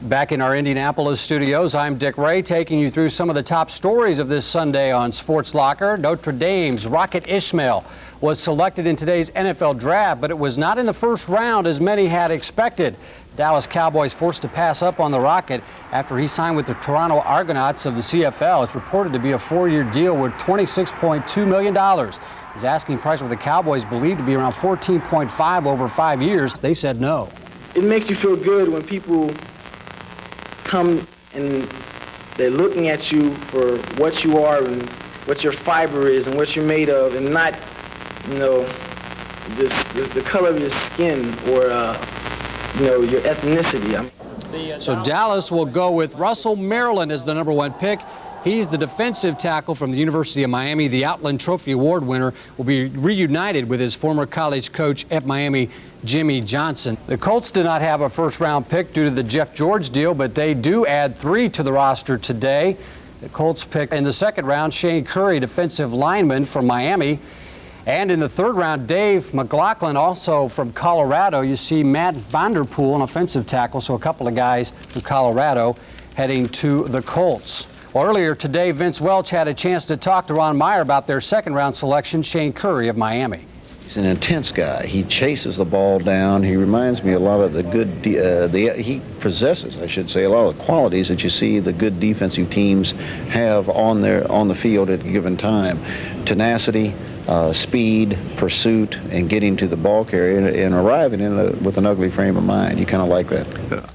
Back in our Indianapolis studios, I'm Dick Ray, taking you through some of the top stories of this Sunday on Sports Locker. Notre Dame's Rocket Ismail was selected in today's NFL draft, but it was not in the first round as many had expected. Dallas Cowboys forced to pass up on the Rocket after he signed with the Toronto Argonauts of the CFL. It's reported to be a 4-year deal worth $26.2 million. His asking price with the Cowboys believed to be around $14.5 over 5 years. They said no. It makes you feel good when people come and they're looking at you for what you are and what your fiber is and what you're made of, and not, you know, the color of your skin or, you know, your ethnicity. So Dallas will go with Russell Maryland as the #1 pick. He's the defensive tackle from the University of Miami. The Outland Trophy Award winner will be reunited with his former college coach at Miami, Jimmy Johnson. The Colts did not have a first-round pick due to the Jeff George deal, but they do add 3 to the roster today. The Colts pick in the second round Shane Curry, defensive lineman from Miami. And in the third round, Dave McLaughlin, also from Colorado. You see Matt Vanderpool, an offensive tackle, so a couple of guys from Colorado heading to the Colts. Well, earlier today, Vince Welch had a chance to talk to Ron Meyer about their second-round selection, Shane Curry of Miami. He's an intense guy. He chases the ball down. He reminds me a lot of the good, he possesses, I should say, a lot of the qualities that you see the good defensive teams have on the field at a given time. Tenacity, speed, pursuit, and getting to the ball carrier and arriving with an ugly frame of mind. You kind of like that.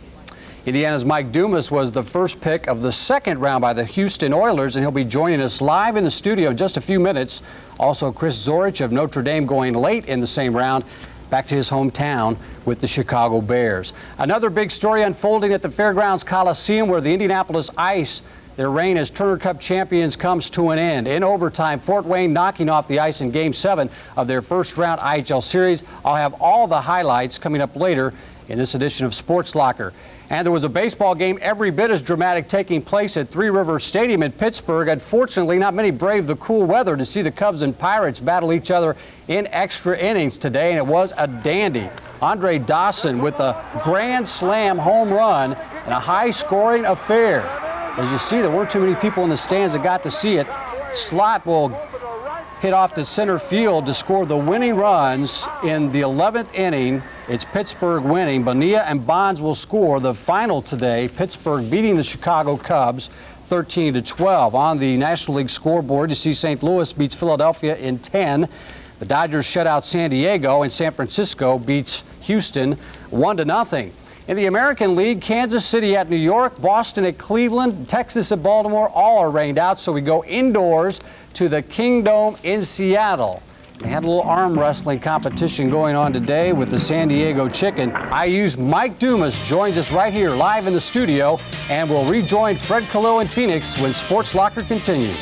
Indiana's Mike Dumas was the first pick of the second round by the Houston Oilers, and he'll be joining us live in the studio in just a few minutes. Also, Chris Zorich of Notre Dame going late in the same round, back to his hometown with the Chicago Bears. Another big story unfolding at the Fairgrounds Coliseum, where the Indianapolis Ice, their reign as Turner Cup champions, comes to an end. In overtime, Fort Wayne knocking off the Ice in Game 7 of their first-round IHL series. I'll have all the highlights coming up later in this edition of Sports Locker. And there was a baseball game every bit as dramatic taking place at Three Rivers Stadium in Pittsburgh. Unfortunately, not many braved the cool weather to see the Cubs and Pirates battle each other in extra innings today, and it was a dandy. Andre Dawson with a grand slam home run and a high-scoring affair. As you see, there weren't too many people in the stands that got to see it. Slot will hit off to center field to score the winning runs in the 11th inning. It's Pittsburgh winning. Bonilla and Bonds will score the final today. Pittsburgh beating the Chicago Cubs 13-12. On the National League scoreboard, you see St. Louis beats Philadelphia in 10. The Dodgers shut out San Diego, and San Francisco beats Houston 1-0. In the American League, Kansas City at New York, Boston at Cleveland, Texas at Baltimore, all are rained out, so we go indoors to the Kingdome in Seattle. They had a little arm wrestling competition going on today with the San Diego Chicken. IU's Mike Dumas joins us right here live in the studio, and we'll rejoin Fred Khalil in Phoenix when Sports Locker continues.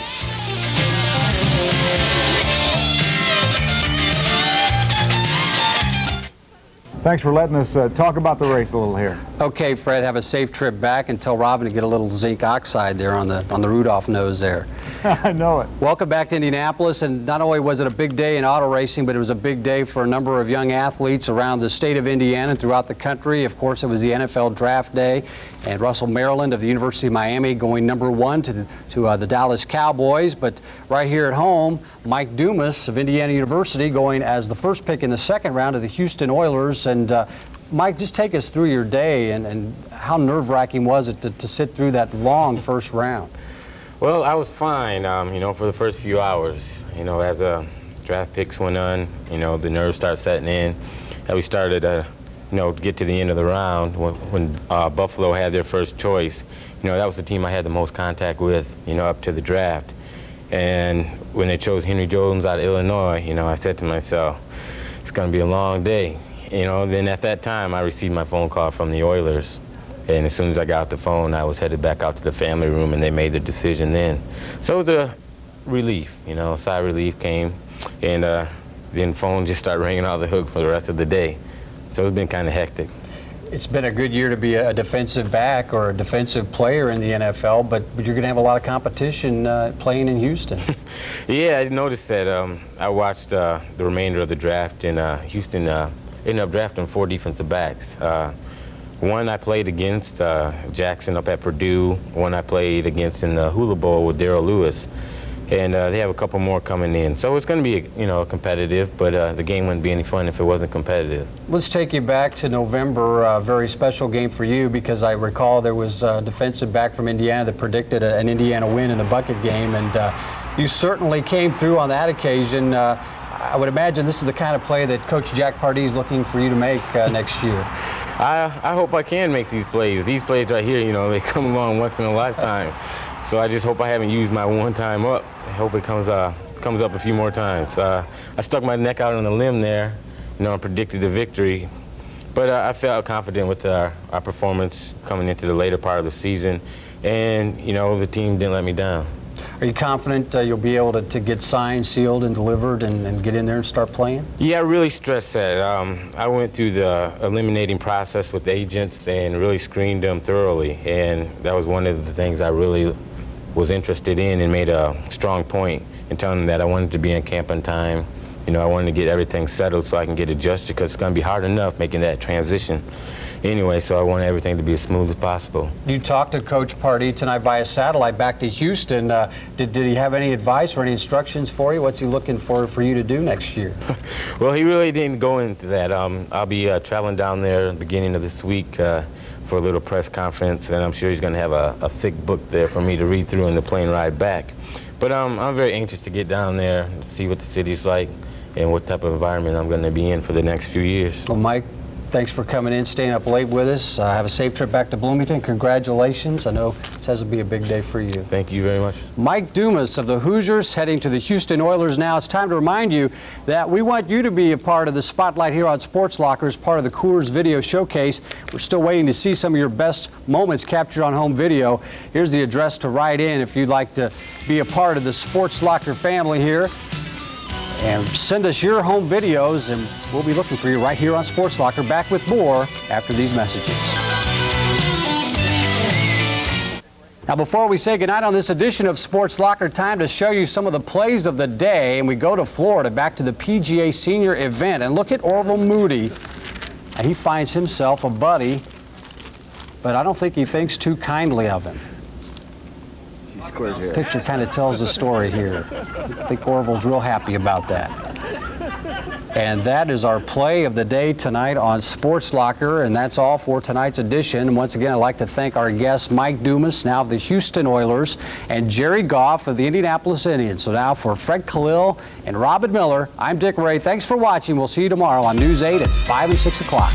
Thanks for letting us talk about the race a little here. Okay, Fred, have a safe trip back, and tell Robin to get a little zinc oxide there on the Rudolph nose there. I know it. Welcome back to Indianapolis, and not only was it a big day in auto racing, but it was a big day for a number of young athletes around the state of Indiana and throughout the country. Of course, it was the NFL Draft Day, and Russell Maryland of the University of Miami going #1 to the Dallas Cowboys. But right here at home, Mike Dumas of Indiana University going as the first pick in the second round of the Houston Oilers. And Mike, just take us through your day and how nerve-wracking was it to sit through that long first round? Well, I was fine, you know, for the first few hours. You know, as the draft picks went on, you know, the nerves started setting in. And we started, you know, to get to the end of the round when Buffalo had their first choice. You know, that was the team I had the most contact with, you know, up to the draft. And when they chose Henry Jones out of Illinois, you know, I said to myself, it's going to be a long day. You know, then at that time, I received my phone call from the Oilers. And as soon as I got off the phone, I was headed back out to the family room, and they made the decision then. So it was a relief, you know, sigh of relief came, and then phone just started ringing off the hook for the rest of the day. So it's been kind of hectic. It's been a good year to be a defensive back or a defensive player in the NFL, but you're going to have a lot of competition playing in Houston. Yeah, I noticed that. I watched the remainder of the draft, and Houston ended up drafting 4 defensive backs. One I played against Jackson up at Purdue. One I played against in the Hula Bowl with Darrell Lewis. And they have a couple more coming in. So it's going to be, competitive, but the game wouldn't be any fun if it wasn't competitive. Let's take you back to November, a very special game for you, because I recall there was a defensive back from Indiana that predicted an Indiana win in the bucket game, and you certainly came through on that occasion. I would imagine this is the kind of play that Coach Jack Pardee is looking for you to make next year. I hope I can make these plays. These plays right here, they come along once in a lifetime. So I just hope I haven't used my one time up. I hope it comes up a few more times. I stuck my neck out on the limb there, and predicted the victory. But I felt confident with our performance coming into the later part of the season. And, the team didn't let me down. Are you confident you'll be able to get signed, sealed, and delivered and get in there and start playing? Yeah, I really stressed that. I went through the eliminating process with agents and really screened them thoroughly. And that was one of the things I really was interested in and made a strong point in telling them that I wanted to be in camp on time. I wanted to get everything settled so I can get adjusted, because it's going to be hard enough making that transition anyway, so I wanted everything to be as smooth as possible. You talked to Coach Pardee tonight via satellite back to Houston. Did he have any advice or any instructions for you? What's he looking for you to do next year? Well, he really didn't go into that. I'll be traveling down there at the beginning of this week for a little press conference, and I'm sure he's going to have a thick book there for me to read through in the plane ride back. But I'm very anxious to get down there and see what the city's like and what type of environment I'm going to be in for the next few years. Well, Mike, thanks for coming in, staying up late with us. Have a safe trip back to Bloomington. Congratulations. I know it says it'll be a big day for you. Thank you very much. Mike Dumas of the Hoosiers heading to the Houston Oilers now. It's time to remind you that we want you to be a part of the spotlight here on Sports Locker as part of the Coors Video Showcase. We're still waiting to see some of your best moments captured on home video. Here's the address to write in if you'd like to be a part of the Sports Locker family here. And send us your home videos, and we'll be looking for you right here on Sports Locker. Back with more after these messages. Now, before we say goodnight on this edition of Sports Locker, time to show you some of the plays of the day. And we go to Florida, back to the PGA Senior event. And look at Orville Moody. And he finds himself a buddy, but I don't think he thinks too kindly of him. Picture kind of tells the story here. I think Orville's real happy about that. And that is our play of the day tonight on Sports Locker, and that's all for tonight's edition. And once again, I'd like to thank our guests, Mike Dumas, now of the Houston Oilers, and Jerry Goff of the Indianapolis Indians. So now for Fred Khalil and Robin Miller, I'm Dick Ray. Thanks for watching. We'll see you tomorrow on News 8 at 5 and 6 o'clock.